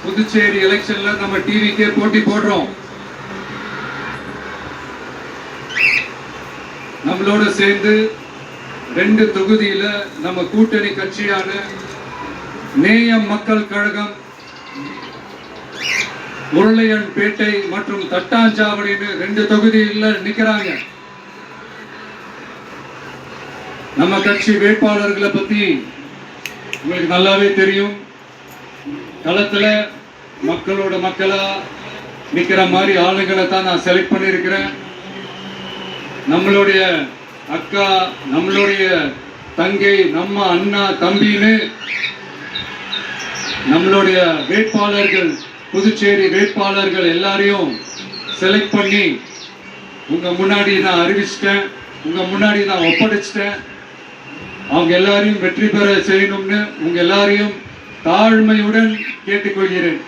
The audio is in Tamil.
புதுச்சேரி எலெக்ஷன்ல நம்ம டிவிக்கே போட்டி போடுறோம். நம்மளோட சேர்ந்து 2 தொகுதியில நம்ம கூட்டணி கட்சியான நேயம் மக்கள் கழகம் உருளையன்பேட்டை மற்றும் தட்டாஞ்சாவடின்னு 2 தொகுதியில நிக்கிறாங்க. நம்ம கட்சி வேட்பாளர்களை பத்தி உங்களுக்கு நல்லாவே தெரியும். களத்துல மக்களோட மக்களா நிக்கிற மாதிரி ஆளுங்களை தான் நான் செலக்ட் பண்ணியிருக்கிறேன். நம்மளுடைய அக்கா, நம்மளுடைய தங்கை, நம்ம அண்ணா, தம்பின்னு நம்மளுடைய வேட்பாளர்கள், புதுச்சேரி வேட்பாளர்கள் எல்லாரையும் செலக்ட் பண்ணி உங்க முன்னாடி நான் அறிவிச்சிட்டேன், உங்க முன்னாடி நான் ஒப்படைச்சிட்டேன். அவங்க எல்லாரையும் வெற்றி பெற செய்யணும்னு உங்க எல்லாரையும் தாழ்மையுடன் கேட்டுக்கொள்கிறேன்.